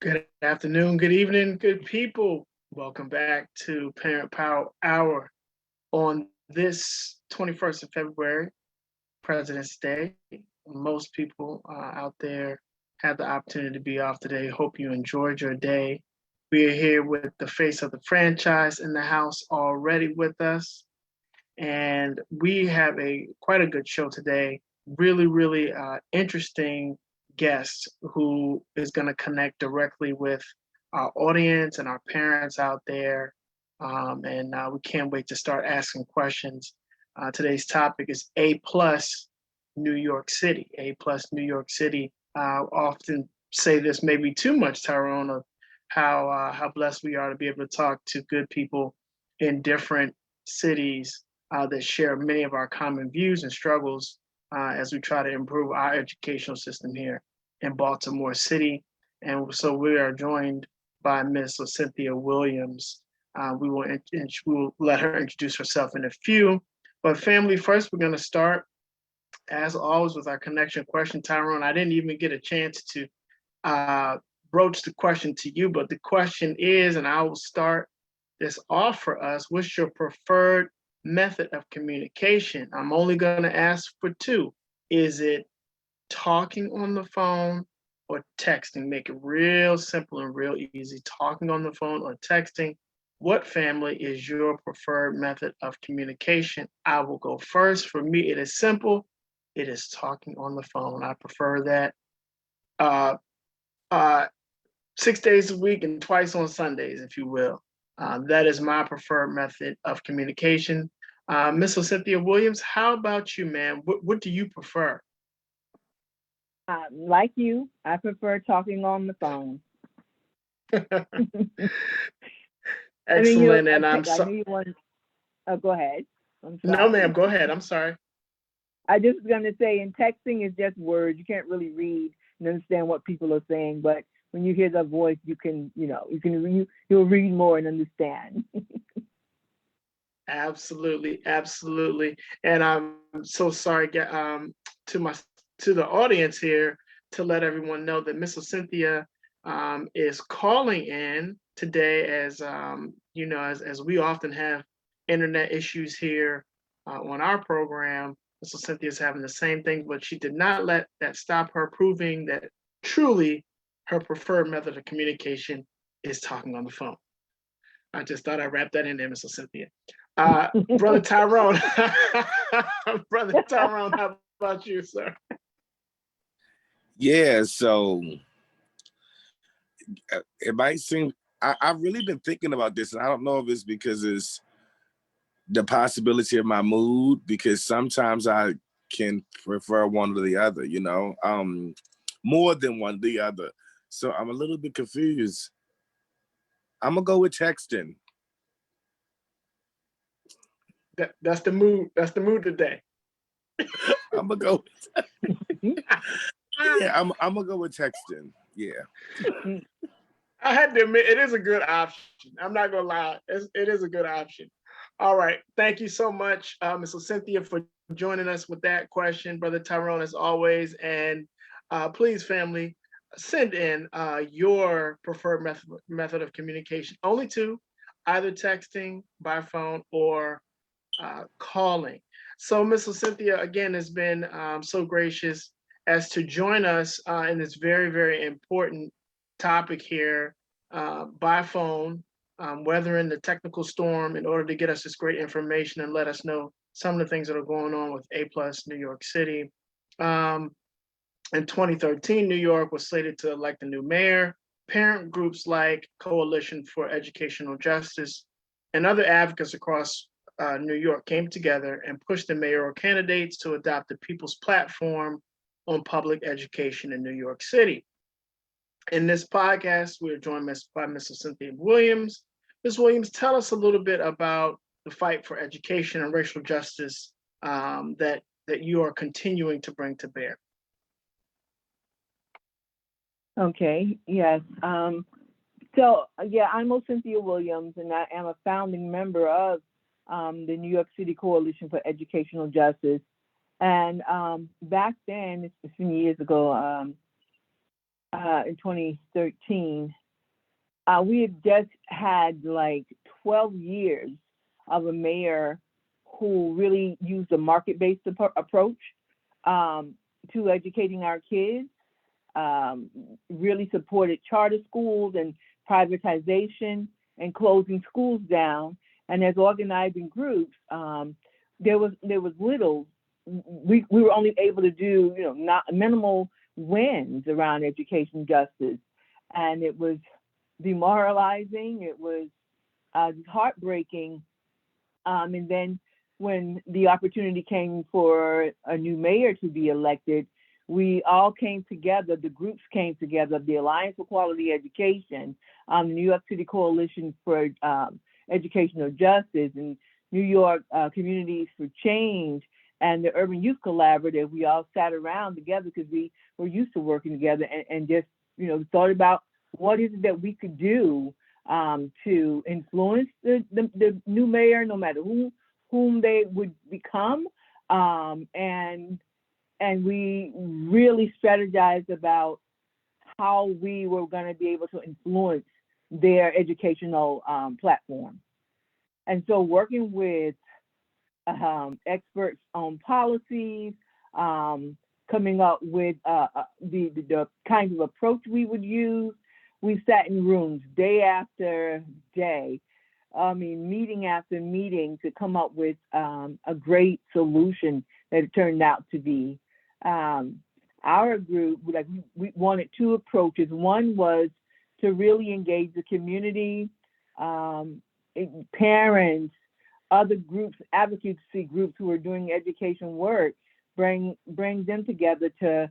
Good afternoon, good evening, good people. Welcome back to Parent Power Hour on this 21st of February, President's Day. Most people out there have the opportunity to be off today. Hope you enjoyed your day. We are here with the face of the franchise in the house already with us, and we have a quite a good show today. Really interesting guest who is going to connect directly with our audience and our parents out there. And we can't wait to start asking questions. Today's topic is A plus New York City. A plus New York City. Often say this maybe too much, Tyrone, of how blessed we are to be able to talk to good people in different cities that share many of our common views and struggles as we try to improve our educational system here in Baltimore City. And so we are joined by Miss Ocynthia Williams. We will let her introduce herself in a few. But family, first we're going to start, as always, with our connection question. Tyrone, I didn't even get a chance to broach the question to you, but the question is, and I will start this off for us, what's your preferred method of communication? I'm only going to ask for two. Is it talking on the phone or texting? Make it real simple and real easy. Talking on the phone or texting. What, family, is your preferred method of communication? I will go first. For me, it is simple. It is talking on the phone. I prefer that. Uh, uh, 6 days a week and twice on Sundays, if you will. That is my preferred method of communication. Miss Ocynthia Williams, how about you, ma'am? What do you prefer? Like you, I prefer talking on the phone. Excellent, and I knew you wanted. Oh, go ahead. I'm no, sorry. ma'am. Go ahead. I'm sorry. I just was going to say, in texting is just words. You can't really read and understand what people are saying, but when you hear the voice, you'll read more and understand. Absolutely. And I'm so sorry, to my to the audience here, to let everyone know that Miss Ocynthia is calling in today, as as we often have internet issues here on our program. Miss Ocynthia is having the same thing, but she did not let that stop her proving that truly her preferred method of communication is talking on the phone. I just thought I'd wrap that in there, Miss Cynthia. Brother Tyrone, Brother Tyrone, how about you, sir? Yeah, so it might seem I've really been thinking about this, and I don't know if it's because it's the possibility of my mood, because sometimes I can prefer one or the other, more than one or the other. So I'm a little bit confused. I'm gonna go with texting. That's the mood. That's the mood today. I'm gonna go. Yeah, I'm gonna go with texting. Yeah. I had to admit, it is a good option. I'm not gonna lie, it is a good option. All right, thank you so much, Ms. Cynthia, for joining us with that question, Brother Tyrone, as always. And please, family, send in your preferred method of communication. Only two, either texting, by phone, or calling. So, Ms. Cynthia, again, has been so gracious as to join us in this very important topic here by phone, weathering the technical storm in order to get us this great information and let us know some of the things that are going on with A plus New York City. In 2013, New York was slated to elect a new mayor. Parent groups like Coalition for Educational Justice and other advocates across New York came together and pushed the mayoral candidates to adopt the People's Platform on public education in New York City. In this podcast, we're joined by Ms. Cynthia Williams. Ms. Williams, tell us a little bit about the fight for education and racial justice that you are continuing to bring to bear. Okay, yes. So, I'm Ocynthia Williams, and I am a founding member of the New York City Coalition for Educational Justice. And back then, it's a few years ago, in 2013, we had just had like 12 years of a mayor who really used a market-based approach to educating our kids, really supported charter schools and privatization and closing schools down. And as organizing groups, there was little. We were only able to do, not minimal wins around education justice, and it was demoralizing. It was heartbreaking. And then when the opportunity came for a new mayor to be elected, we all came together. The groups came together: the Alliance for Quality Education, the New York City Coalition for Educational Justice, and New York Communities for Change, and the Urban Youth Collaborative. We all sat around together because we were used to working together, and just thought about what is it that we could do to influence the new mayor, no matter whom they would become, and we really strategized about how we were going to be able to influence their educational platform. And so working with experts on policies, coming up with the kinds of approach we would use. We sat in rooms day after day, meeting after meeting, to come up with a great solution that it turned out to be. Our group, we wanted two approaches. One was to really engage the community, parents, other groups, advocacy groups who are doing education work, bring them together to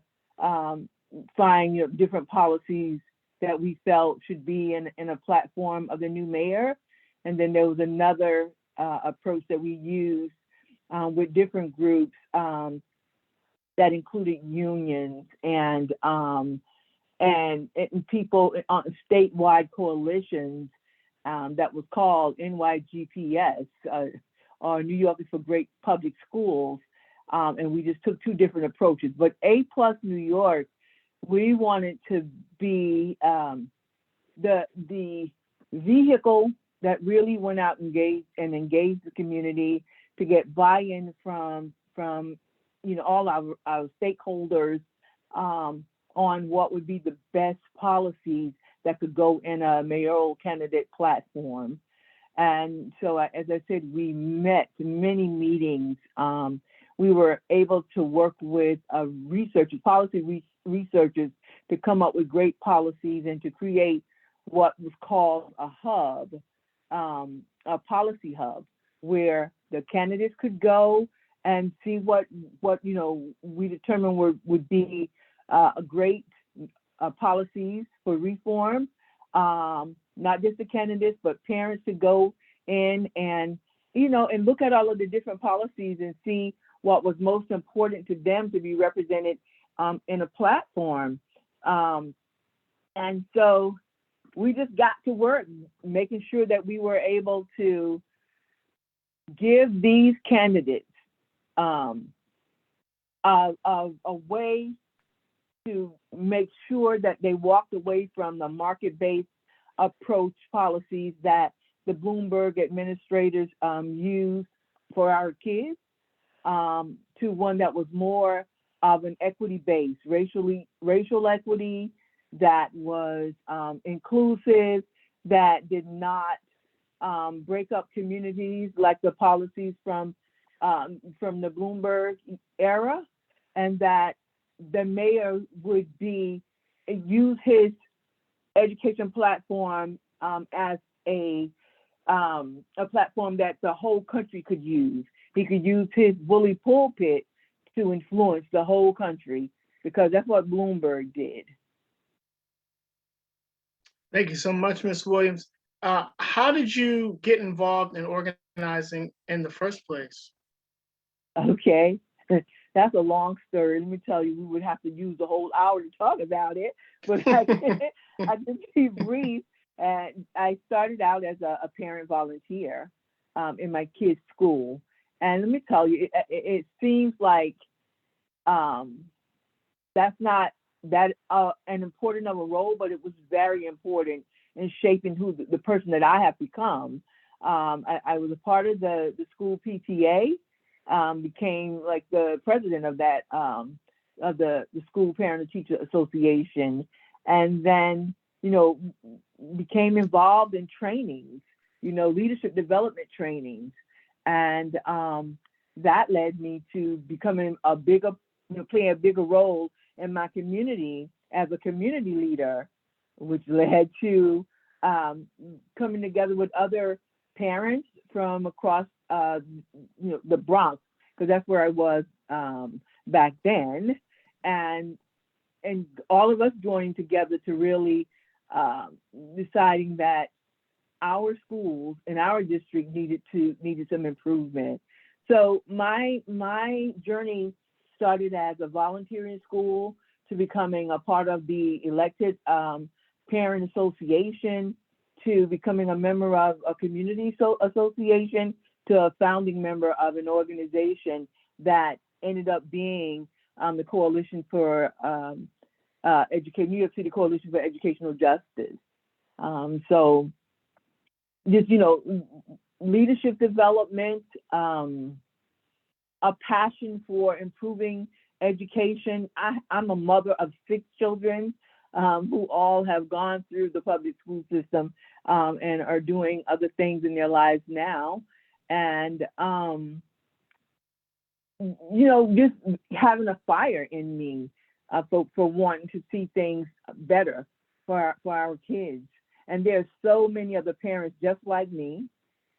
find different policies that we felt should be in a platform of the new mayor. And then there was another approach that we used with different groups that included unions and people on statewide coalitions that was called NYGPS, or New Yorkers for Great Public Schools. And we just took two different approaches. But A+ New York, we wanted to be the vehicle that really went out and engaged the community to get buy-in from all our stakeholders on what would be the best policies that could go in a mayoral candidate platform. And so, as I said, we met many meetings. We were able to work with policy researchers to come up with great policies and to create what was called a hub, a policy hub, where the candidates could go and see what we determined would be a great policies for reform. Not just the candidates, but parents to go in and look at all of the different policies and see what was most important to them to be represented in a platform. And so we just got to work making sure that we were able to give these candidates a way to make sure that they walked away from the market-based approach policies that the Bloomberg administrators used for our kids, to one that was more of an equity-based, racial equity that was inclusive, that did not break up communities like the policies from the Bloomberg era, and that the mayor would use his education platform as a platform that the whole country could use. He could use his bully pulpit to influence the whole country, because that's what Bloomberg did. Thank you so much, Ms. Williams. How did you get involved in organizing in the first place? Okay, that's a long story. Let me tell you, we would have to use the whole hour to talk about it, but I can be brief. And I started out as a parent volunteer in my kids' school. And let me tell you, it seems like that's not an important of a role, but it was very important in shaping who the person that I have become. I was a part of the school PTA, became like the president of that, of the School Parent and Teacher Association, and then, became involved in trainings, leadership development trainings. And that led me to becoming playing a bigger role in my community as a community leader, which led to coming together with other parents from across the Bronx, because that's where I was back then, and all of us joining together to really deciding that our schools in our district needed some improvement. So my journey started as a volunteer in school to becoming a part of the elected parent association, to becoming a member of a community association, to a founding member of an organization that ended up being the Coalition for New York City Coalition for Educational Justice. So just, leadership development, a passion for improving education. I'm a mother of 6 children who all have gone through the public school system and are doing other things in their lives now. And, just having a fire in me for wanting to see things better for our kids. And there's so many other parents just like me.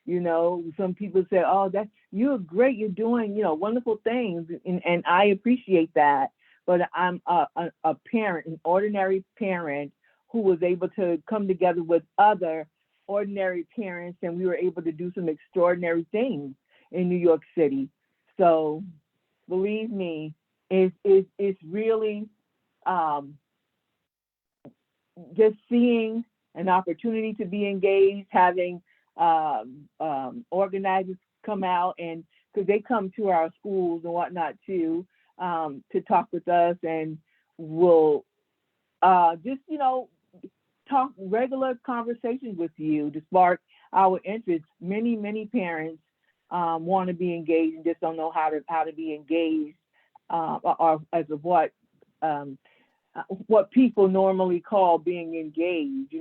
Some people say, "Oh, you're great. You're doing, wonderful things," and I appreciate that. But I'm a parent, an ordinary parent, who was able to come together with other ordinary parents, and we were able to do some extraordinary things in New York City. So, believe me, it's really just seeing an opportunity to be engaged, having organizers come out, and because they come to our schools and whatnot too, to talk with us, and we'll just talk regular conversations with you to spark our interest. Many parents want to be engaged and just don't know how to be engaged, or as of what people normally call being engaged.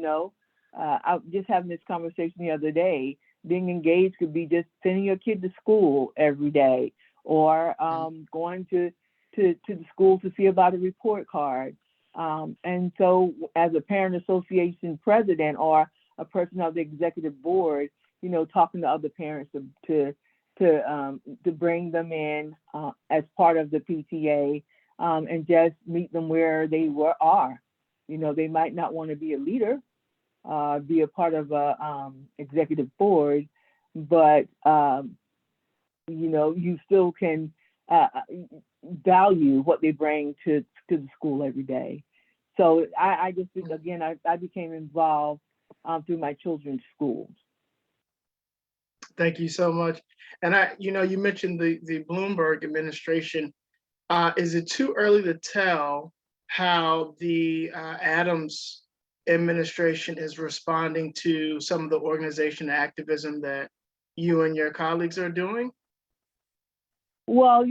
I was just having this conversation the other day. Being engaged could be just sending your kid to school every day, or going to the school to see about a report card. And so as a parent association president or a person of the executive board, talking to other parents to bring them in as part of the PTA, and just meet them where they are. They might not want to be a leader, be a part of a executive board, but you still can value what they bring to the school every day. So I just think, again, I became involved through my children's schools. Thank you so much. And you mentioned the Bloomberg administration. Is it too early to tell how the Adams administration is responding to some of the organization activism that you and your colleagues are doing? Well,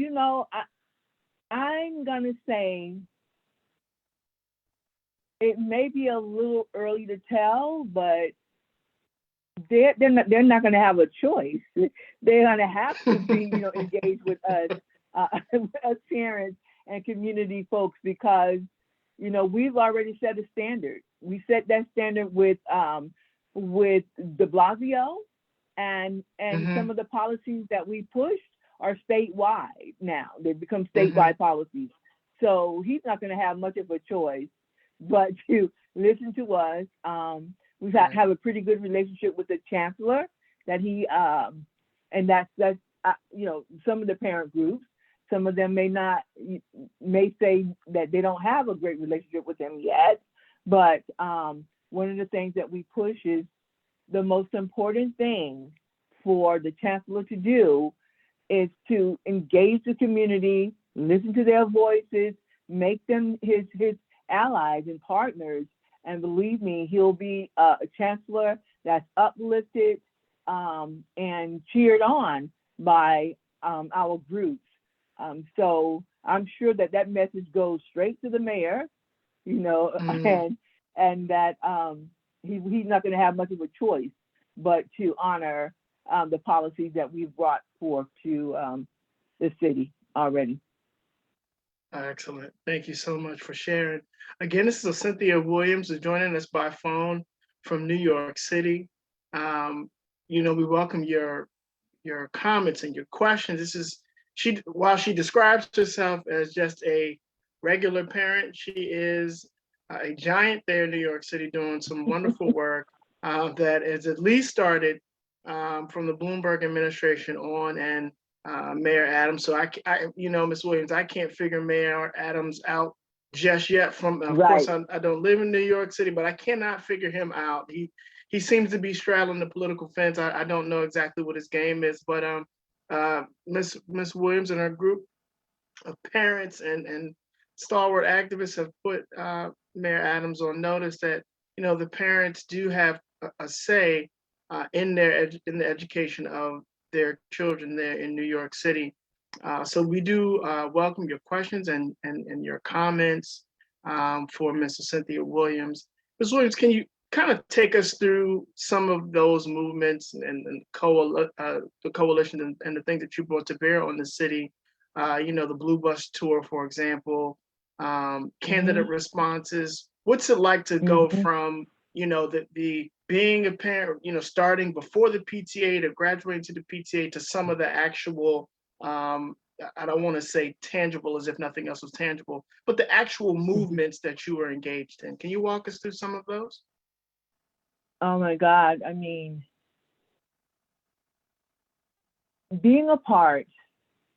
I'm gonna say it may be a little early to tell, but they're not going to have a choice. They're going to have to be engaged with us, as parents and community folks, because we've already set a standard. We set that standard with de Blasio, and some of the policies that we pushed are statewide now. They've become statewide policies. So he's not going to have much of a choice but to listen to us. We have a pretty good relationship with the chancellor, that he and that's some of the parent groups. Some of them may say that they don't have a great relationship with him yet, but one of the things that we push is the most important thing for the chancellor to do is to engage the community, listen to their voices, make them his allies and partners. And believe me, he'll be a chancellor that's uplifted and cheered on by our groups. So I'm sure that that message goes straight to the mayor, and that he's not going to have much of a choice but to honor the policies that we've brought forth to the city already. Excellent. Thank you so much for sharing. Again, this is Ocynthia Williams who's joining us by phone from New York City. We welcome your comments and your questions. While she describes herself as just a regular parent, she is a giant there in New York City doing some wonderful work that has at least started from the Bloomberg administration on, and Mayor Adams. So Ms. Williams, I can't figure Mayor Adams out just yet. Of course, I don't live in New York City, but I cannot figure him out. He seems to be straddling the political fence. I don't know exactly what his game is, but Ms. Williams and her group of parents and stalwart activists have put Mayor Adams on notice that the parents do have a say in the education of their children there in New York City. So we do welcome your questions and your comments for Ms. Ocynthia Williams. Ms. Williams, can you kind of take us through some of those movements and the coalition and the things that you brought to bear on the city? The Blue Bus Tour, for example, candidate responses. What's it like to go from the being a parent, starting before the PTA to graduating to the PTA to some of the actual, I don't want to say tangible as if nothing else was tangible, but the actual movements that you were engaged in. Can you walk us through some of those? Oh my God. I mean, being a part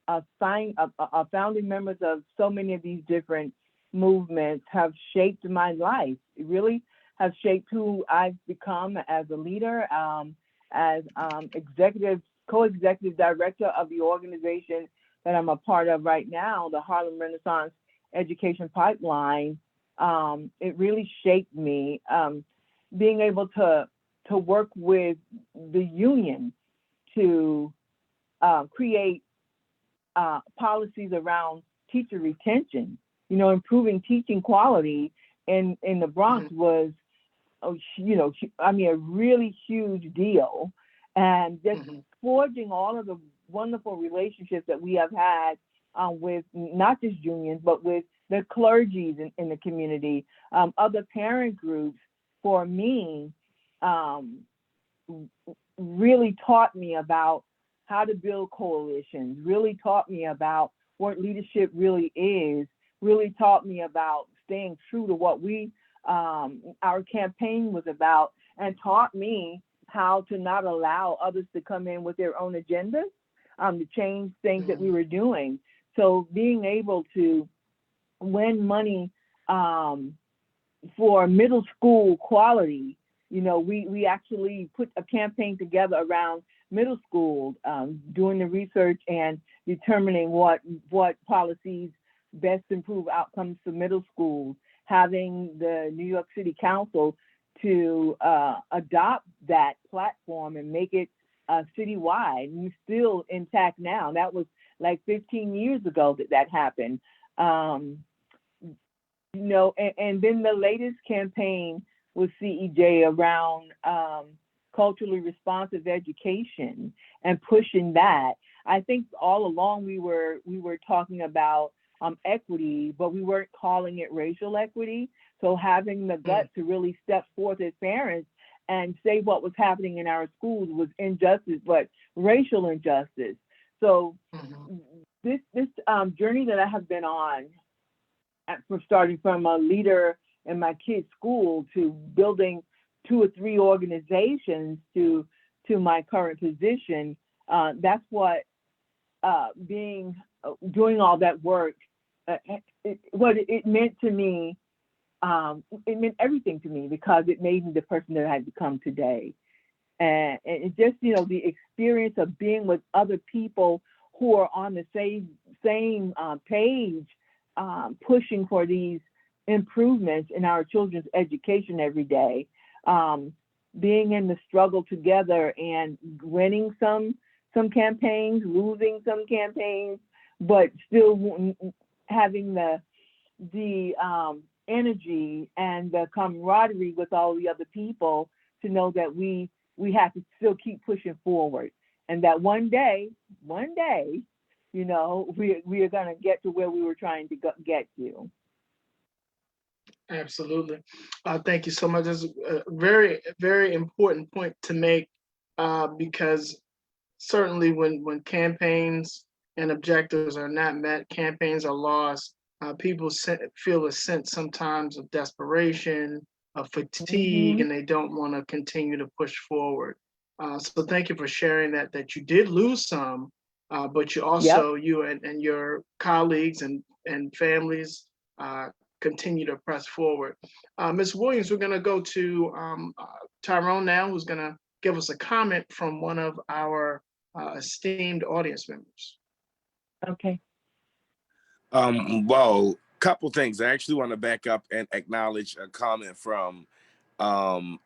of founding members of so many of these different movements have shaped my life. It really have shaped who I've become as a leader, as co-executive director of the organization that I'm a part of right now, the Harlem Renaissance Education Pipeline. It really shaped me. Being able to work with the union to create policies around teacher retention, improving teaching quality in the Bronx was, a really huge deal. And just forging all of the wonderful relationships that we have had with not just unions, but with the clergies in the community, other parent groups, for me, really taught me about how to build coalitions, really taught me about what leadership really is, really taught me about staying true to what our campaign was about, and taught me how to not allow others to come in with their own agendas to change things that we were doing. So being able to win money for middle school quality, we actually put a campaign together around middle school, doing the research and determining what policies best improve outcomes for middle schools, having the New York City Council to adopt that platform and make it citywide, and still intact now. That was like 15 years ago that happened. And then the latest campaign with CEJ around culturally responsive education and pushing that. I think all along we were talking about equity, but we weren't calling it racial equity. So having the guts to really step forth as parents and say what was happening in our schools was injustice, but racial injustice. So this journey that I have been on, from starting from a leader in my kids' school to building 2 or 3 organizations to my current position, that's what doing all that work, what it meant to me. It meant everything to me because it made me the person that I've become today. And it just, the experience of being with other people who are on the same page, pushing for these improvements in our children's education every day. Being in the struggle together and winning some campaigns, losing some campaigns, but still having the energy and the camaraderie with all the other people to know that we have to still keep pushing forward, and that one day, you know, we are going to get to where we were trying to get to. Absolutely. Thank you so much. That's a very, very important point to make, because certainly when campaigns and objectives are not met, campaigns are lost, people feel a sense sometimes of desperation, of fatigue, and they don't want to continue to push forward. So thank you for sharing that you did lose some, but you also, you and your colleagues and families continue to press forward. Ms. Williams, we're going to go to Tyrone now, who's going to give us a comment from one of our esteemed audience members. Okay. Well, couple things. I actually want to back up and acknowledge a comment from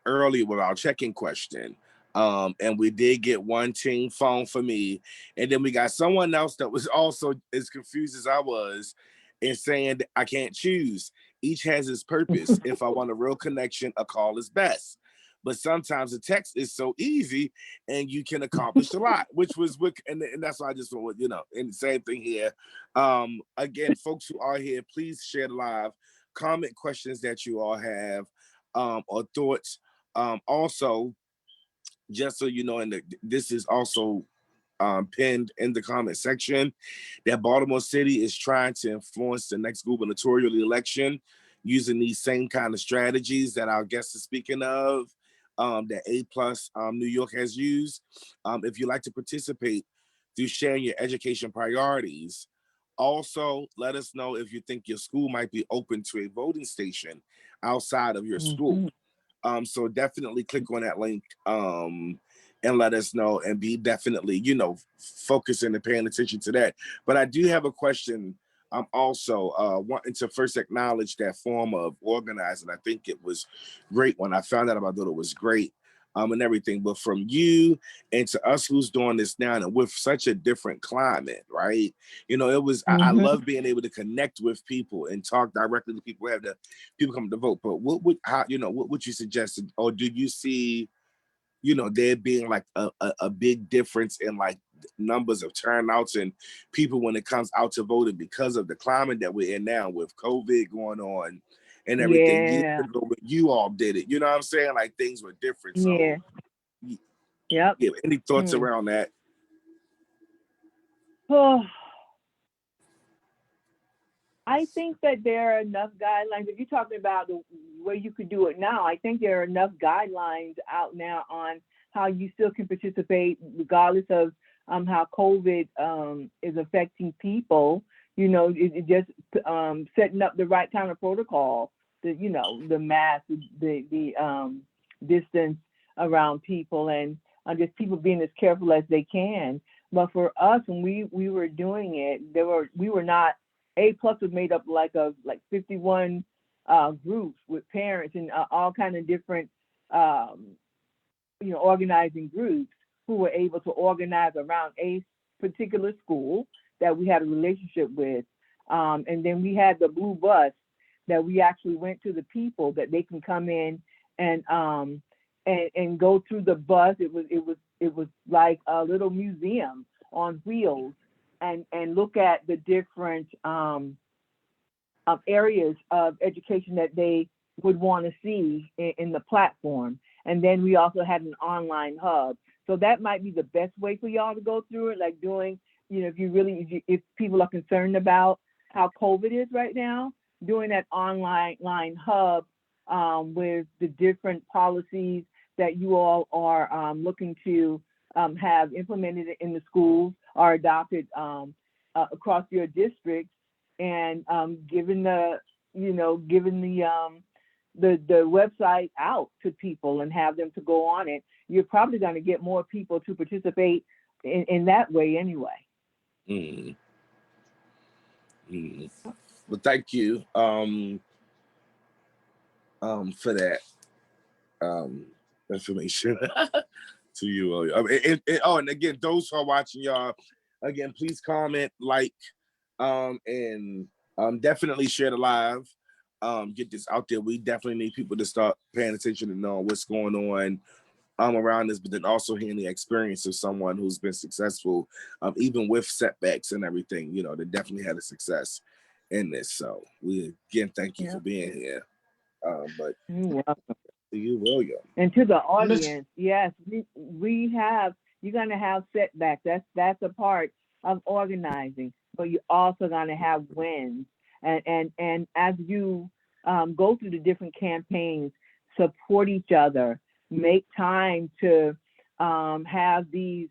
earlier with our check-in question. And we did get one team phone for me, and then we got someone else that was also as confused as I was in saying that I can't choose. Each has its purpose. If I want a real connection, a call is best. But sometimes the text is so easy and you can accomplish a lot, which was, and that's why I just want, you know, and the same thing here. Again, folks who are here, please share the live, comment questions that you all have, or thoughts. Also, just so you know, and this is also pinned in the comment section, that Baltimore City is trying to influence the next gubernatorial election using these same kind of strategies that our guest is speaking of, that A+ New York has used. If you'd like to participate through sharing your education priorities, also let us know if you think your school might be open to a voting station outside of your school. So definitely click on that link and let us know, and be definitely, you know, focusing and paying attention to that. But I do have a question. I'm also wanting to first acknowledge that form of organizing. I think it was great when I found out about it. It was great and everything. But from you and to us who's doing this now, and with such a different climate, right? You know, it was, I love being able to connect with people and talk directly to people, have the people come to vote. But what would you suggest, or do you see, you know, there being like a big difference in like numbers of turnouts and people when it comes out to voting because of the climate that we're in now with COVID going on and everything? Yeah. You all did it, you know what I'm saying? Like things were different. So yeah. Any thoughts around that? Oh, I think that there are enough guidelines. If you're talking about the way you could do it now, I think there are enough guidelines out now on how you still can participate regardless of how COVID is affecting people. You know, it just setting up the right kind of protocol, you know, the mask, the distance around people, and just people being as careful as they can. But for us, when we were doing it, we were not. A+ was made up like 51 groups with parents and all kind of different, you know, organizing groups who were able to organize around a particular school that we had a relationship with. And then we had the blue bus that we actually went to the people that they can come in and go through the bus. It was like a little museum on wheels. And look at the different areas of education that they would want to see in the platform. And then we also had an online hub. So that might be the best way for y'all to go through it, like doing, you know, if people are concerned about how COVID is right now, doing that online hub with the different policies that you all are looking to have implemented in the schools or adopted across your districts, and given the website out to people and have them to go on it, you're probably going to get more people to participate in that way anyway. Well, thank you. for that information to you. And again, those who are watching, y'all, again, please comment, like, and definitely share the live. Get this out there. We definitely need people to start paying attention and know what's going on around this, but then also hearing the experience of someone who's been successful, even with setbacks and everything. You know, they definitely had a success in this. So we again thank you for being here. But You're welcome. to you, William. And to the audience, yes, we have, you're gonna have setbacks. That's a part of organizing, but you're also gonna have wins. And as you go through the different campaigns, support each other, make time to have these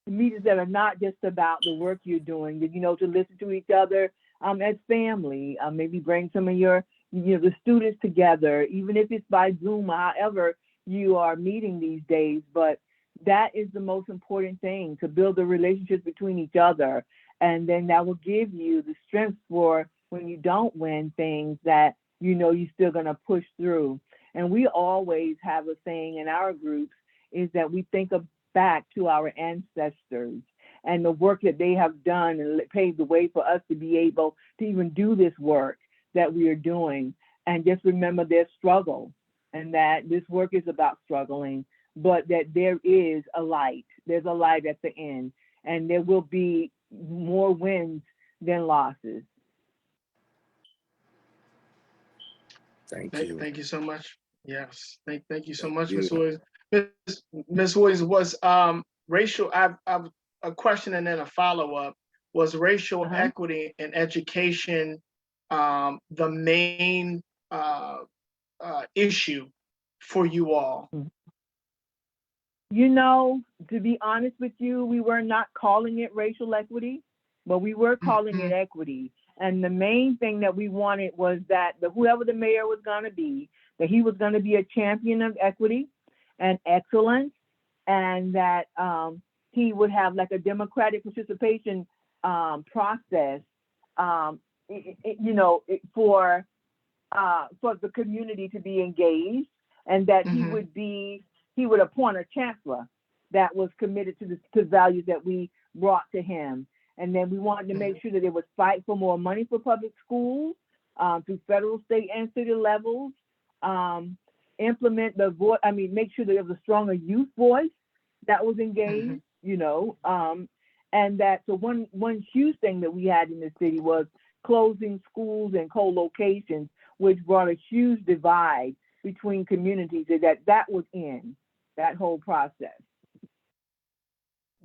meetings that are not just about the work you're doing, you know, to listen to each other as family. Maybe bring some of your, you know, the students together, even if it's by Zoom, however you are meeting these days. But that is the most important thing, to build the relationships between each other. And then that will give you the strength for when you don't win things, that you know you're still going to push through. And we always have a saying in our groups, is that we think back to our ancestors and the work that they have done and paved the way for us to be able to even do this work that we are doing. And just remember their struggle, and that this work is about struggling, but that there is a light. There's a light at the end, and there will be more wins than losses. Thank you. Thank you so much. Yes, thank you so much, you. Ms. Williams. Ms. Williams, was racial, I've a question and then a follow-up. Was racial equity in education the main issue for you all? You know, to be honest with you, we were not calling it racial equity, but we were calling it equity. And the main thing that we wanted was that whoever the mayor was going to be, that he was going to be a champion of equity and excellence, and that he would have like a democratic participation process, you know, for the community to be engaged, and that he would appoint a chancellor that was committed to the values that we brought to him. And then we wanted to make sure that they would fight for more money for public schools through federal, state, and city levels. Implement the voice. I mean, make sure that there was a stronger youth voice that was engaged. You know, and that so one huge thing that we had in the city was closing schools and co-locations, which brought a huge divide between communities. That was in that whole process.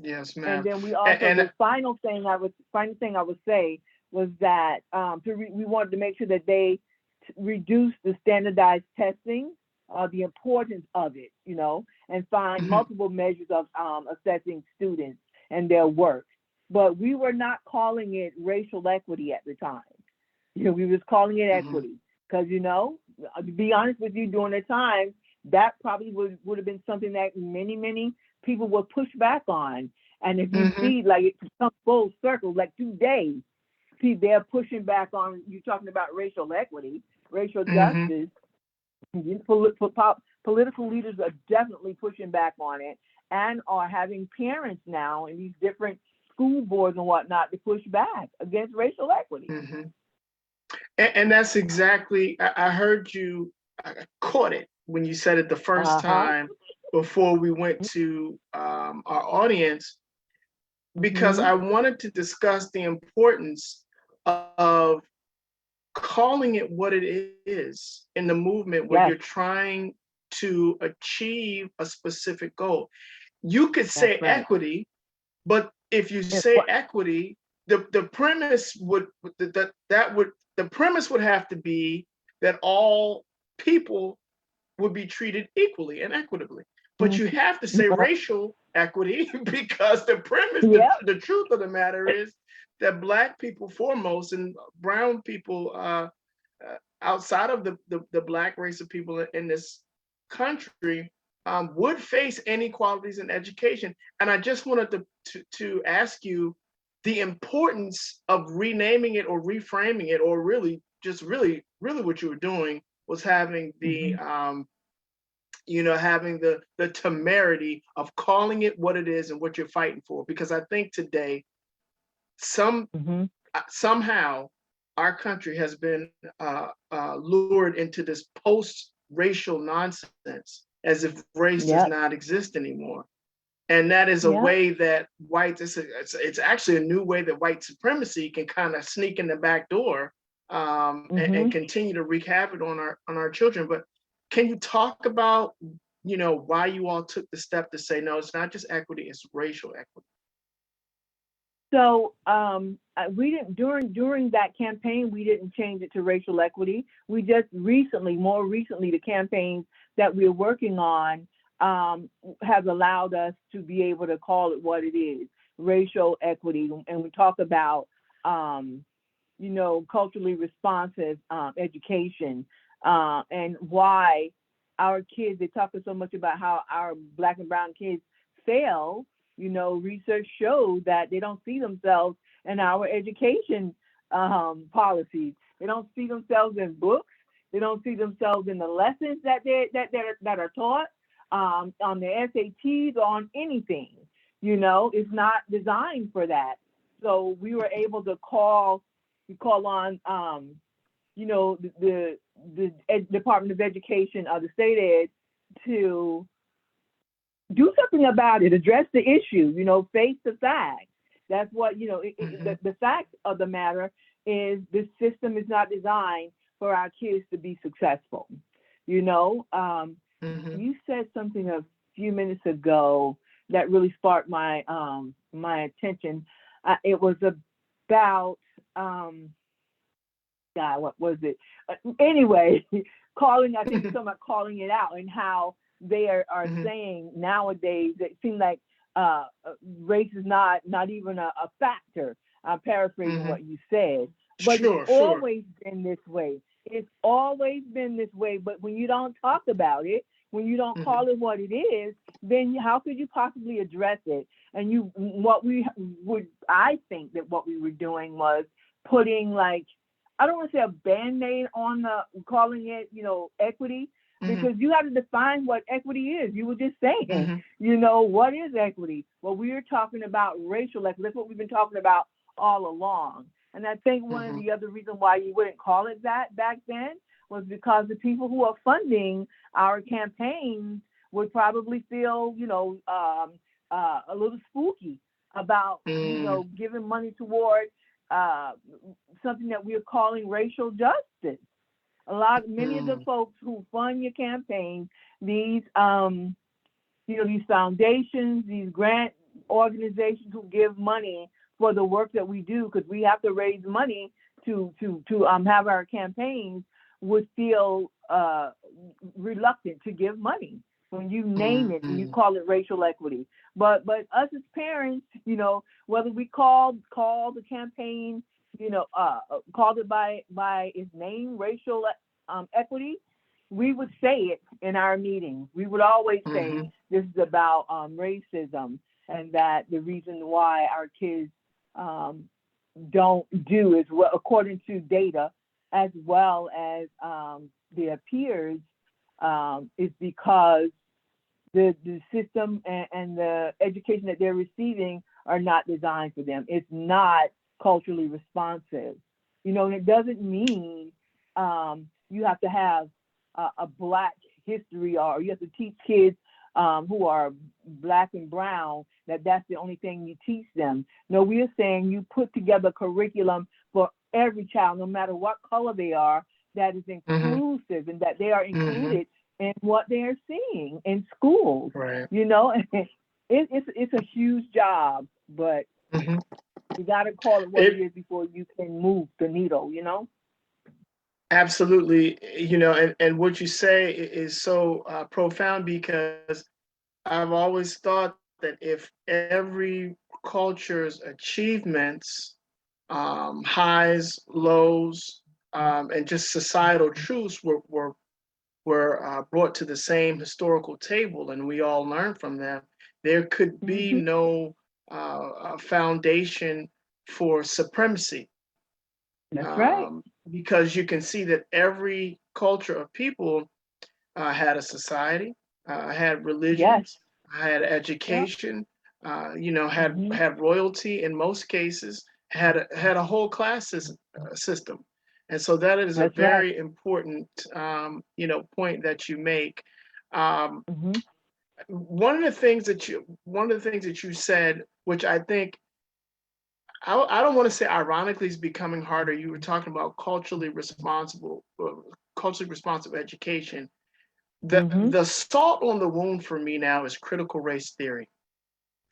Yes, ma'am. And then we also, the final thing I would say was that we wanted to make sure that they reduce the standardized testing, the importance of it, you know, and find multiple measures of assessing students and their work. But we were not calling it racial equity at the time. You know, we was calling it equity because, you know, to be honest with you, during the time, that probably would have been something that many people would push back on. And if you see, like, it comes full circle, like today, see, they're pushing back on, you talking about racial equity, racial justice. Political leaders are definitely pushing back on it, and are having parents now in these different school boards and whatnot to push back against racial equity. And that's exactly, I heard you, I caught it when you said it the first time before we went to our audience, because I wanted to discuss the importance of calling it what it is in the movement where you're trying to achieve a specific goal. You could say equity, but if you say equity, the premise would have to be that all people would be treated equally and equitably. But you have to say racial equity because the premise, the truth of the matter is that Black people foremost and brown people outside of the Black race of people in this country would face inequalities in education. And I just wanted to ask you the importance of renaming it or reframing it, or really just really what you were doing was having the having the temerity of calling it what it is and what you're fighting for. Because I think today somehow our country has been lured into this post-racial nonsense, as if race does not exist anymore. And that is a way that whites, it's actually a new way that white supremacy can kind of sneak in the back door, and continue to wreak havoc on our children. But can you talk about, why you all took the step to say, no, it's not just equity, it's racial equity? So we didn't, during that campaign, we didn't change it to racial equity. We just more recently, the campaigns that we're working on has allowed us to be able to call it what it is, racial equity. And we talk about, culturally responsive education, and why our kids, they talk so much about how our Black and brown kids fail. Research shows that they don't see themselves in our education policies. They don't see themselves in books. They don't see themselves in the lessons that are taught on the SATs, on anything. It's not designed for that. So we were able to call on the Department of Education, the state ed, to do something about it, address the issue, face the facts. That's what, the fact of the matter is this system is not designed for our kids to be successful. You said something a few minutes ago that really sparked my my attention. It was about, God, what was it? Anyway, I think something about calling it out, and how they are saying nowadays that it seems like race is not even a factor. I'm paraphrasing what you said, but it's always been this way. It's always been this way. But when you don't talk about it, when you don't call it what it is, then how could you possibly address it? And I think that what we were doing was putting, like, I don't want to say a Band-Aid on calling it, equity, because you have to define what equity is. You were just saying, what is equity? Well, we're talking about racial equity. That's what we've been talking about all along. And I think one of the other reasons why you wouldn't call it that back then was because the people who are funding our campaigns would probably feel, a little spooky about, giving money toward something that we're calling racial justice. Many of the folks who fund your campaigns, these these foundations, these grant organizations who give money for the work that we do, because we have to raise money to have our campaigns, would feel reluctant to give money when you name it and you call it racial equity. But us as parents, whether we call the campaign, called it by its name, racial equity, we would say it in our meetings. We would always say this is about racism, and that the reason why our kids don't do as well, according to data, as well as their peers, is because the system and the education that they're receiving are not designed for them. It's not culturally responsive. And it doesn't mean you have to have a Black history, or you have to teach kids who are Black and brown that's the only thing you teach them. No, we are saying you put together curriculum for every child, no matter what color they are, that is inclusive, and that they are included in what they're seeing in schools. Right. It's a huge job, but you got to call it what it is before you can move the needle. Absolutely. And what you say is so profound, because I've always thought that if every culture's achievements, highs, lows, and just societal truths were brought to the same historical table, and we all learn from them, there could be no foundation for supremacy. That's right. Because you can see that every culture of people had a society, had Yes. religions, had Yep. education, had Hmm. had royalty in most cases, had a whole class system, and so that is a That's right. very important point that you make. Um, Hmm. one of the things that you said, which I think I don't want to say ironically is becoming harder. You were talking about culturally responsive education. The Hmm. the salt on the wound for me now is critical race theory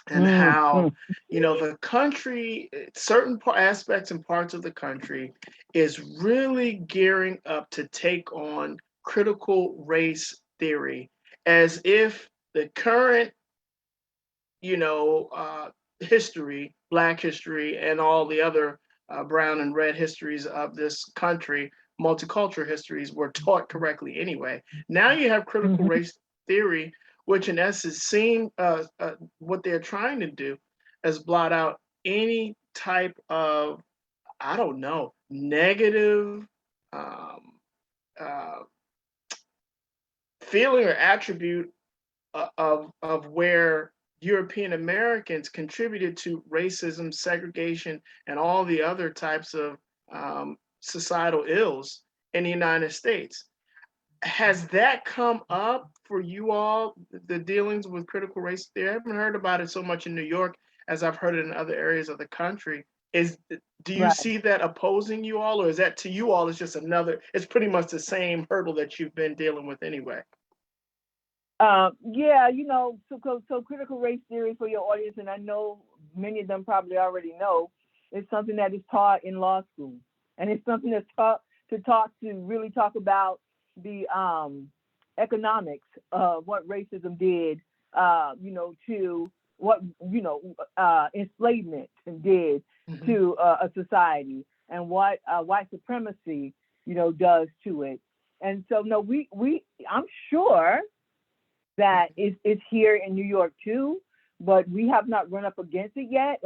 and Hmm. how the country, certain aspects and parts of the country is really gearing up to take on critical race theory as if the current history, Black history, and all the other brown and red histories of this country, multicultural histories, were taught correctly anyway. Now you have critical Hmm. race theory, which in essence seem what they're trying to do is blot out any type of, I don't know, negative um, uh, feeling or attribute of where European Americans contributed to racism, segregation, and all the other types of societal ills in the United States. Has that come up for you all, the dealings with critical race theory? I haven't heard about it so much in New York as I've heard it in other areas of the country. Do you Right. see that opposing you all, or is that to you all, it's just it's pretty much the same hurdle that you've been dealing with anyway? Yeah, so critical race theory for your audience, and I know many of them probably already know, is something that is taught in law school, and it's something that's taught to really talk about the economics of what racism did, to what enslavement did Mm-hmm. to a society, and what white supremacy, does to it. And so, no, I'm sure that is here in New York too, but we have not run up against it yet.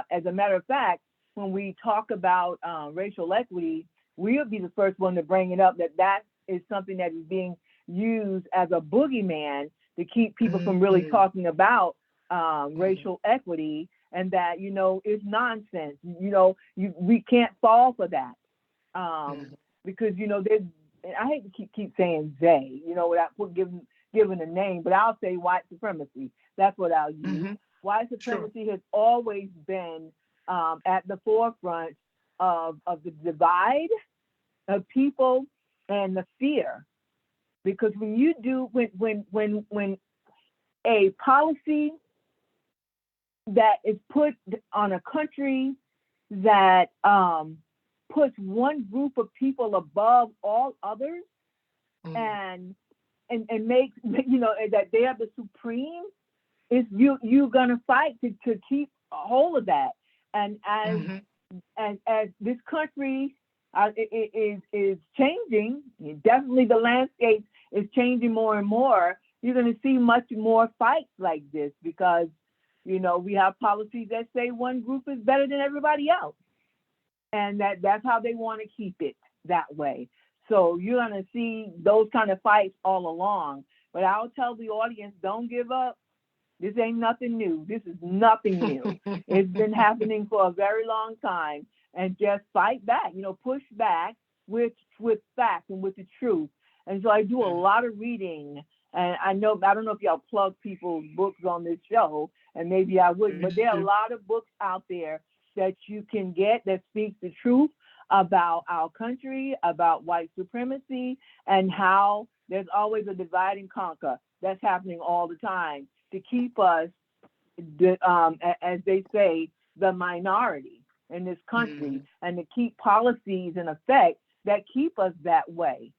As a matter of fact, when we talk about racial equity, we'll be the first one to bring it up, that is something that is being used as a boogeyman to keep people from really Mm-hmm. talking about racial equity, and that it's nonsense. We can't fall for that, Mm-hmm. because there's, and I hate to keep saying they, without giving a name, but I'll say white supremacy. That's what I'll use. Mm-hmm. White Sure. supremacy has always been at the forefront of the divide of people and the fear, because when a policy that is put on a country that puts one group of people above all others, Mm-hmm. and makes that they are the supreme, is you're gonna fight to keep a hold of that. And as this country is changing, definitely the landscape is changing more and more. You're gonna see much more fights like this, because we have policies that say one group is better than everybody else, and that's how they want to keep it that way. So you're going to see those kind of fights all along. But I'll tell the audience, don't give up. This ain't nothing new. This is nothing new. It's been happening for a very long time. And just fight back, push back with facts and with the truth. And so I do a lot of reading. And I don't know if y'all plug people's books on this show, and maybe I wouldn't, but there are a lot of books out there that you can get that speaks the truth about our country, about white supremacy, and how there's always a divide and conquer that's happening all the time to keep us, as they say, the minority in this country, and to keep policies in effect that keep us that way.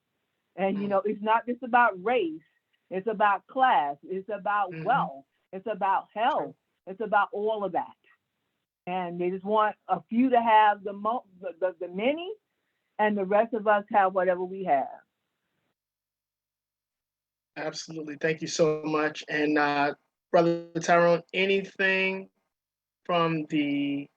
And, it's not just about race, it's about class, it's about wealth, it's about health, it's about all of that. And they just want a few to have the many, and the rest of us have whatever we have. Absolutely. Thank you so much. And Brother Tyrone, anything from the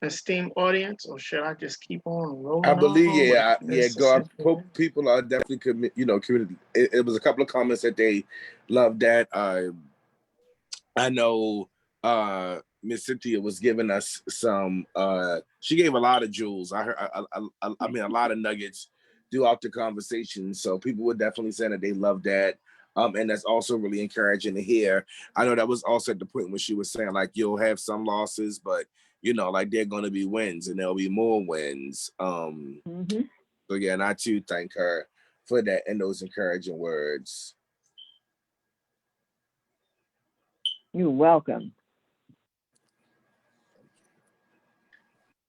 esteemed audience, or should I just keep on I rolling believe, on with yeah, Miss God, Cynthia? people are definitely, community. It was a couple of comments that they loved that. I know Miss Cynthia was giving us some. She gave a lot of jewels. I heard, I mean, a lot of nuggets throughout the conversation. So people were definitely saying that they loved that. And that's also really encouraging to hear. I know that was also at the point when she was saying like you'll have some losses, but like they're going to be wins, and there'll be more wins. So yeah, and I too thank her for that and those encouraging words. You're welcome.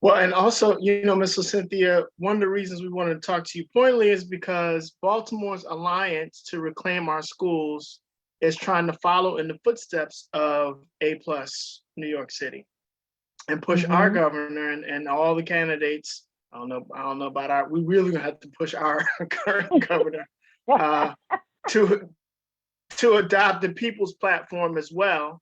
Well, and also, Miss Cynthia, one of the reasons we wanted to talk to you pointedly is because Baltimore's alliance to reclaim our schools is trying to follow in the footsteps of A+ New York City and push our governor and all the candidates. I don't know about we really gonna have to push our current governor to adopt the people's platform as well.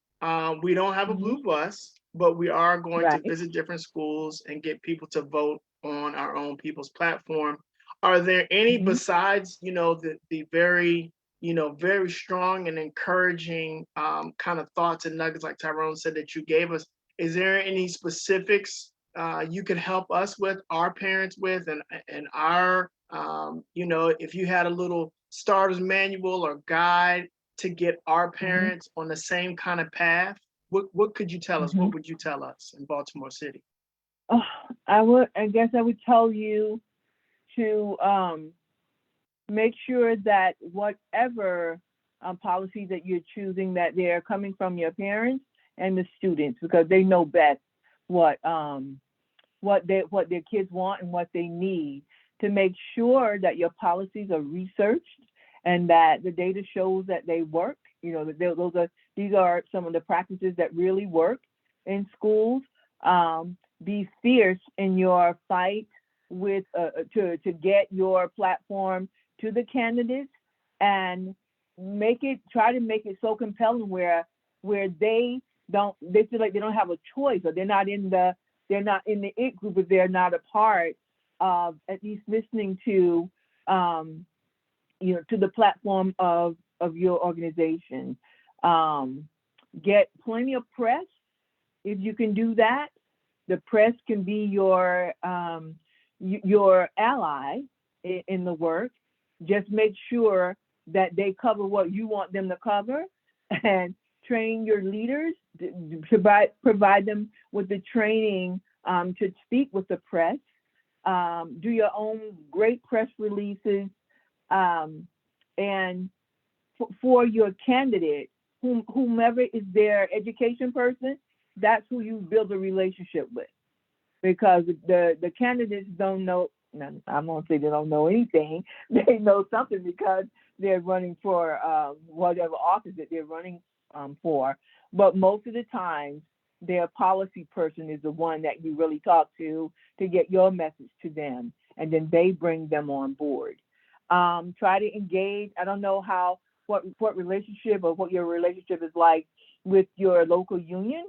We don't have a blue bus, but we are going to visit different schools and get people to vote on our own people's platform. Are there any besides, the very, very strong and encouraging kind of thoughts and nuggets like Tyrone said that you gave us? Is there any specifics you could help us with, our parents with, and our, if you had a little starter's manual or guide to get our parents on the same kind of path? What could you tell us? What would you tell us in Baltimore City? I guess I would tell you to make sure that whatever policies that you're choosing, that they're coming from your parents and the students, because they know best what their kids want and what they need, to make sure that your policies are researched and that the data shows that they work. These are some of the practices that really work in schools. Be fierce in your fight with to get your platform to the candidates, and try to make it so compelling where they feel like they don't have a choice, or they're not in the it group, if they're not a part of at least listening to to the platform of your organization. Get plenty of press if you can do that. The press can be your ally in the work. Just make sure that they cover what you want them to cover, and train your leaders to provide them with the training to speak with the press. Do your own great press releases, and for your candidate, whomever is their education person, that's who you build a relationship with, because the candidates don't know. I'm gonna say they don't know anything. They know something because they're running for whatever office that they're running for. But most of the time, their policy person is the one that you really talk to get your message to them, and then they bring them on board. Try to engage. I don't know what relationship or what your relationship is like with your local union,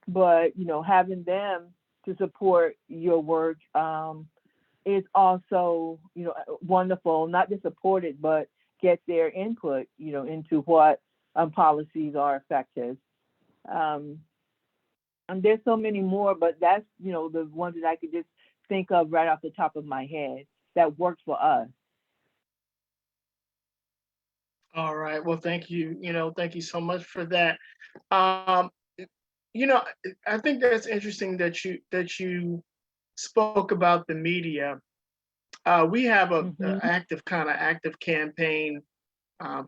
but having them to support your work is also wonderful. Not just support it, but get their input into what policies are effective. And there's so many more, but that's the ones that I could just think of right off the top of my head that works for us. All right. Well, thank you. Thank you so much for that. I think that's interesting that you spoke about the media. We have a active campaign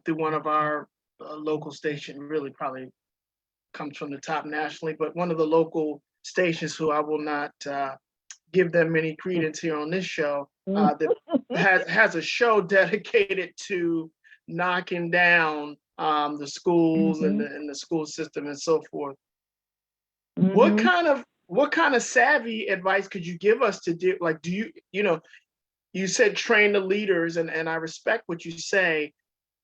through one of our local stations. Really, probably comes from the top nationally, but one of the local stations, who I will not give them any credence here on this show, that has a show dedicated to knocking down the schools and the school system and so forth. What kind of savvy advice could you give us to do? Like, you said train the leaders, and I respect what you say.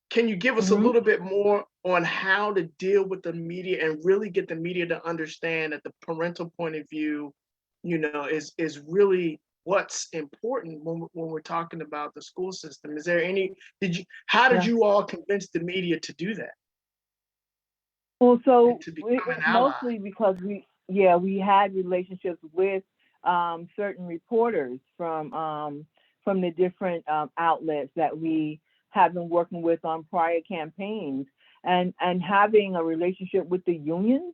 Can you give us a little bit more on how to deal with the media and really get the media to understand that the parental point of view is really what's important when we're talking about the school system. Is there any, how did Yeah. you all convince the media to do that Well, so and to become an ally? mostly because we had relationships with certain reporters from the different outlets that we have been working with on prior campaigns, and having a relationship with the unions,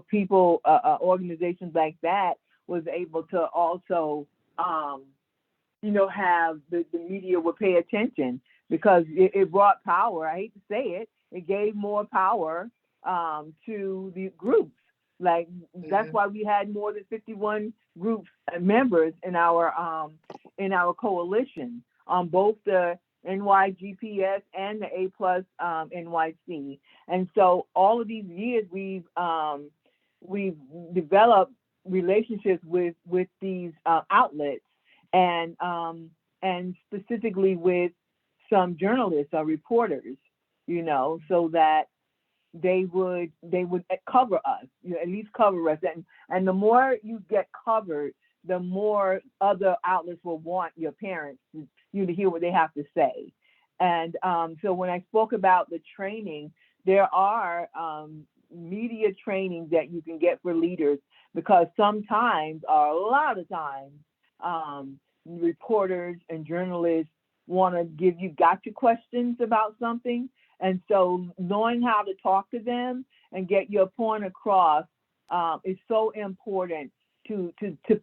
people, organizations like that was able to also, have the media would pay attention, because it brought power. I hate to say it, it gave more power to the groups. Like, that's why we had more than 51 groups members in our coalition on both the NYGPS and the A plus NYC. And so all of these years we've developed relationships with these outlets, and specifically with some journalists or reporters, so that they would cover us, at least cover us. And the more you get covered, the more other outlets will want your parents to hear what they have to say. And so when I spoke about the training, there are media trainings that you can get for leaders, because sometimes, or a lot of times, reporters and journalists want to give you gotcha questions about something. And so knowing how to talk to them and get your point across is so important to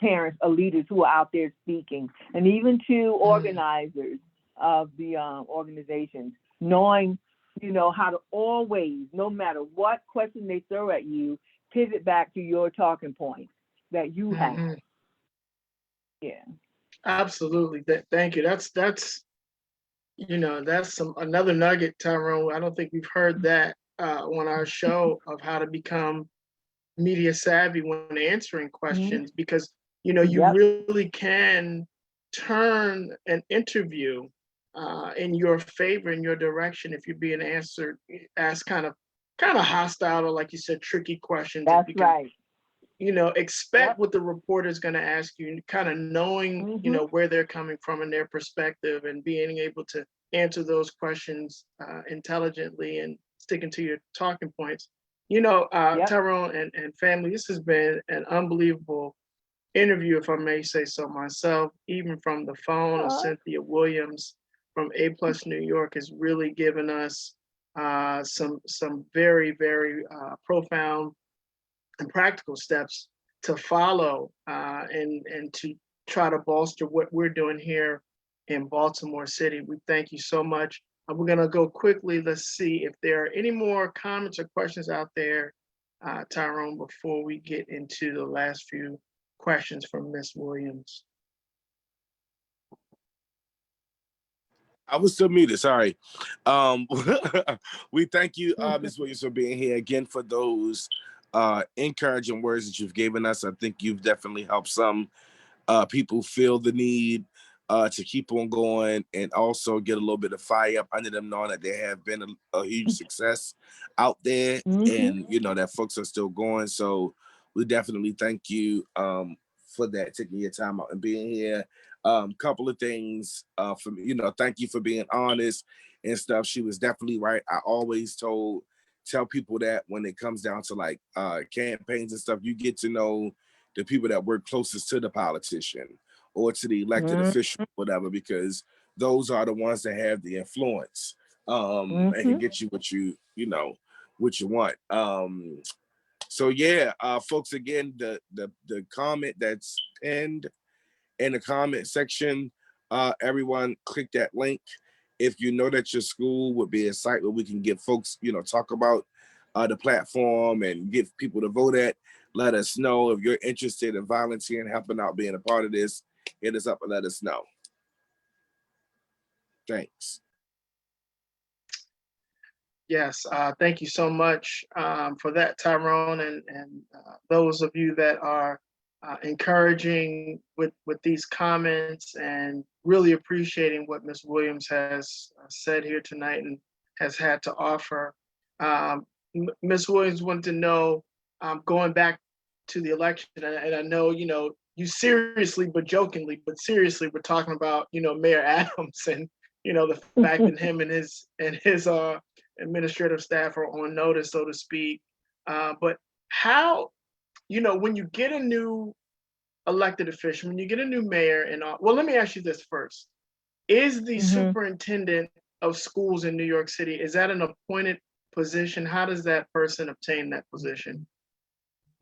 parents or leaders who are out there speaking, and even to organizers of the organizations, knowing, how to always, no matter what question they throw at you, pivot back to your talking points that you have. Yeah. Absolutely. Thank you. That's another nugget, Tyrone. I don't think we've heard that on our show, of how to become media savvy when answering questions, because you really can turn an interview in your favor, in your direction, if you're being asked kind of hostile, or, like you said, tricky questions. That's right. Expect what the reporter is going to ask you, kind of knowing, where they're coming from and their perspective, and being able to answer those questions intelligently and sticking to your talking points. Tyrone and family, this has been an unbelievable interview, if I may say so myself. Even from the phone, Ocynthia Williams from A Plus New York has really given us some very, very profound and practical steps to follow, and to try to bolster what we're doing here in Baltimore City. We thank you so much. We're gonna go quickly. Let's see if there are any more comments or questions out there, Tyrone, before we get into the last few questions from Miss Williams. I was still muted, sorry. We thank you, Ms. Williams, for being here again, for those encouraging words that you've given us. I think you've definitely helped some people feel the need to keep on going, and also get a little bit of fire up under them, knowing that there have been a huge success out there, and that folks are still going. So we definitely thank you for that, taking your time out and being here. Couple of things from thank you for being honest and stuff. She was definitely right. I always tell people that when it comes down to like campaigns and stuff, you get to know the people that work closest to the politician or to the elected official, whatever, because those are the ones that have the influence and can get you what you want. So yeah, folks, again, the comment that's pinned in the comment section, everyone click that link. If you know that your school would be a site where we can get folks, talk about the platform and get people to vote at, let us know. If you're interested in volunteering, helping out, being a part of this, hit us up and let us know. Thanks. Yes, thank you so much for that, Tyrone, and those of you that are encouraging with these comments, and really appreciating what Ms. Williams has said here tonight and has had to offer. Ms. Williams wanted to know, going back to the election, and I know you seriously but jokingly, but seriously, we're talking about, Mayor Adams and, the fact that him and his administrative staff are on notice, so to speak. But how, when you get a new elected official, when you get a new mayor well, let me ask you this first. Is the Hmm. superintendent of schools in New York City, is that an appointed position? How does that person obtain that position?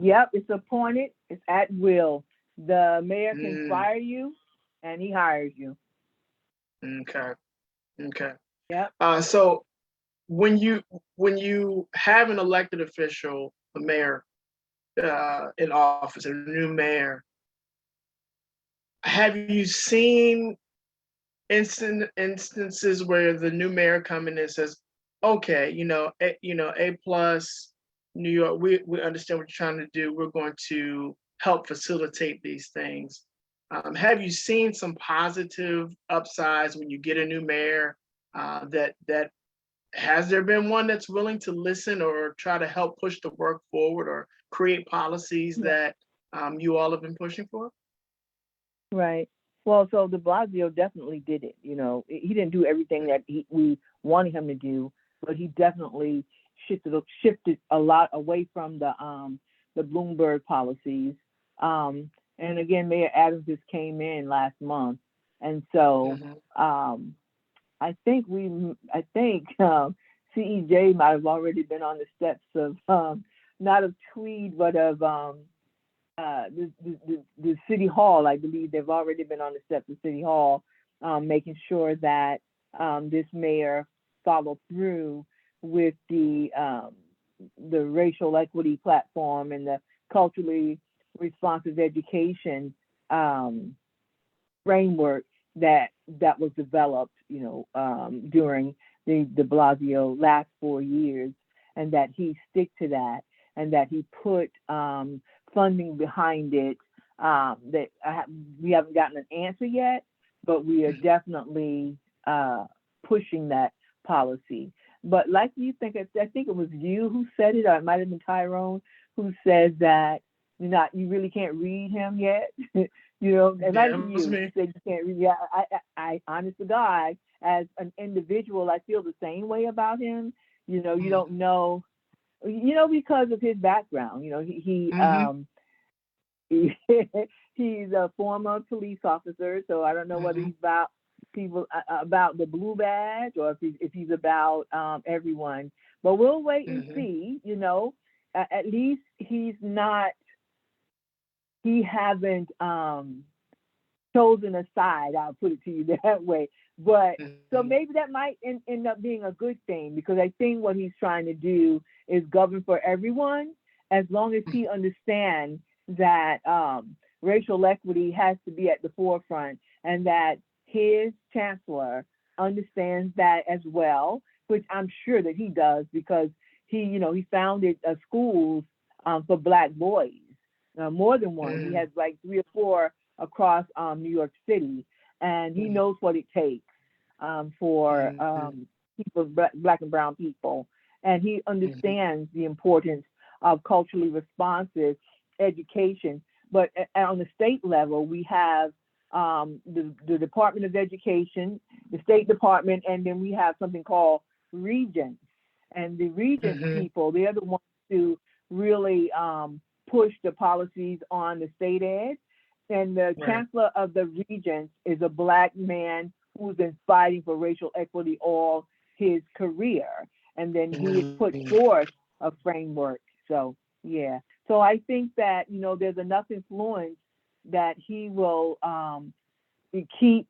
Yep, it's appointed. It's at will. The mayor can Mm, fire you, and he hires you. okay. Okay. Yep. So when you have an elected official, a mayor, in office, a new mayor, have you seen instances where the new mayor come in and says, "Okay, A plus, New York, we understand what you're trying to do. We're going to help facilitate these things." Have you seen some positive upsides when you get a new mayor? That has there been one that's willing to listen or try to help push the work forward or create policies Yeah. that you all have been pushing for? Right. Well, so De Blasio definitely did it. He didn't do everything that we wanted him to do, but he definitely shifted a lot away from the Bloomberg policies. And again, Mayor Adams just came in last month, and so Hmm. I think CEJ might have already been on the steps of not of Tweed, but of the city hall. I believe they've already been on the steps of City Hall, making sure that this mayor followed through with the racial equity platform and the culturally responsive education framework that was developed, during the De Blasio last 4 years, and that he stick to that, and that he put funding behind it. We haven't gotten an answer yet, but we are definitely pushing that policy. But like I think it was you who said it, or it might have been Tyrone who says that you really can't read him yet. It might Yeah, have it been was you me. said you can't read. Yeah, I honest to God, as an individual, I feel the same way about him. You don't know, because of his background. Mm-hmm. He's a former police officer, so I don't know whether Hmm. he's about people about the blue badge, or if he's about everyone. But we'll wait and Hmm. see. At least he hasn't chosen a side. I'll put it to you that way. But so Hmm. maybe that might end up being a good thing, because I think what he's trying to do is govern for everyone, as long as he understands that racial equity has to be at the forefront, and that his chancellor understands that as well, which I'm sure that he does, because he founded schools for Black boys, more than one. He Hmm. has like 3 or 4 across New York City, and he knows what it takes for Hmm. people, Black and brown people, and he Hmm. understands the importance of culturally responsive education. But on the state level, we have the Department of Education, the State Department, and then we have something called regents. And the regents Hmm. people, they're the ones who really push the policies on the state ed. And the Right. chancellor of the regents is a Black man who's been fighting for racial equity all his career. And then he has put Hmm. forth a framework. So, yeah. So I think that, there's enough influence that he will keep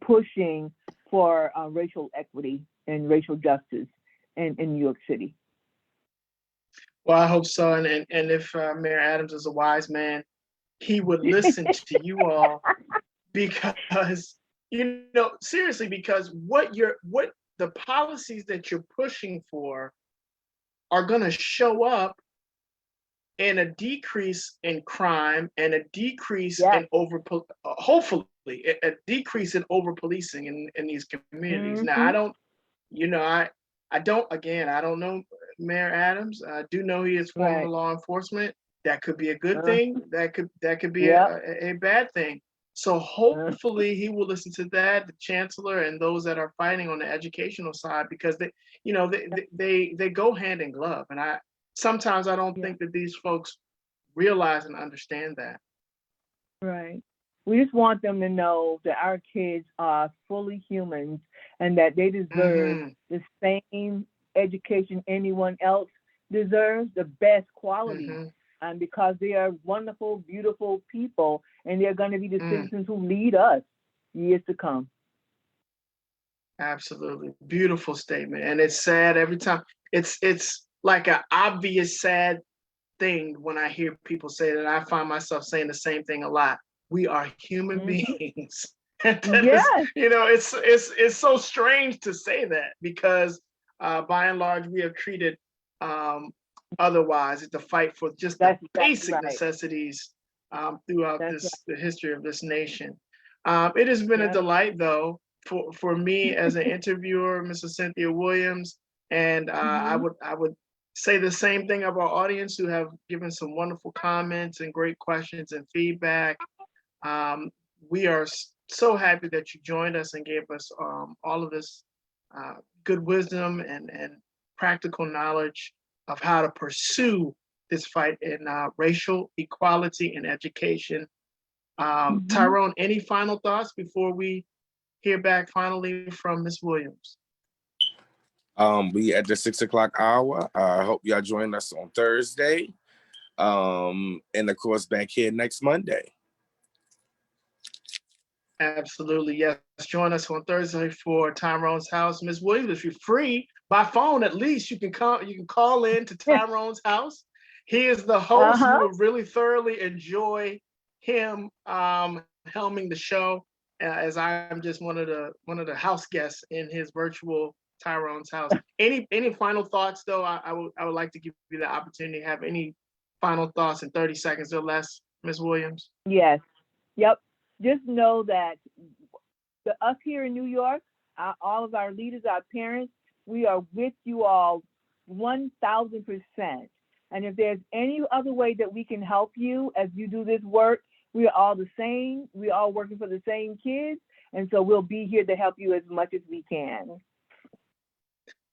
pushing for racial equity and racial justice in New York City. Well, I hope so. And if Mayor Adams is a wise man, he would listen to you all because, seriously, because what the policies that you're pushing for are going to show up in a decrease in crime and a decrease Yes. in hopefully a decrease in over policing in these communities. Now, Mm-hmm. you know, I don't know Mayor Adams. I do know he is former Right. law enforcement. That could be a good thing. That could be Yep. a bad thing. So hopefully he will listen to that, the chancellor and those that are fighting on the educational side, because they, they go hand in glove. And sometimes I don't Yeah. think that these folks realize and understand that. Right. We just want them to know that our kids are fully humans and that they deserve Mhm. the same education anyone else deserves, the best quality. Mhm. And because they are wonderful, beautiful people, and they're going to be the Mm. citizens who lead us years to come. Absolutely. Beautiful statement. And it's sad every time. It's like an obvious sad thing when I hear people say that. I find myself saying the same thing a lot. We are human beings. And that is, Yes, it's so strange to say that, because by and large we have treated otherwise the fight for just the that's basic right. necessities throughout That's right. the history of this nation. It has been a Yep. delight, though, for me as an interviewer, Mrs. Cynthia Williams, and I would say the same thing of our audience, who have given some wonderful comments and great questions and feedback. We are so happy that you joined us and gave us all of this good wisdom and practical knowledge of how to pursue this fight in racial equality in education. Tyrone, any final thoughts before we hear back finally from Ms. Williams? We at the 6 o'clock hour. I hope y'all join us on Thursday. And of course, back here next Monday. Absolutely, yes. Join us on Thursday for Tyrone's house. Ms. Williams, if you're free by phone, at least you can call in to Tyrone's house. He is the host. You will really thoroughly enjoy him helming the show, as I'm just one of the house guests in his virtual Tyrone's house. Any final thoughts, though? I would like to give you the opportunity to have any final thoughts in 30 seconds or less, Ms. Williams. Yes. Yep. Just know that us here in New York, all of our leaders, our parents, we are with you all 1,000%. And if there's any other way that we can help you as you do this work, we are all the same. We're all working for the same kids. And so we'll be here to help you as much as we can.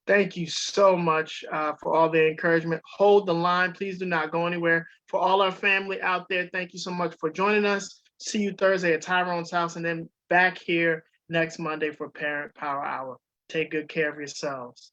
Thank you so much for all the encouragement. Hold the line. Please do not go anywhere. For all our family out there, thank you so much for joining us. See you Thursday at Tyrone's house, and then back here next Monday for Parent Power Hour. Take good care of yourselves.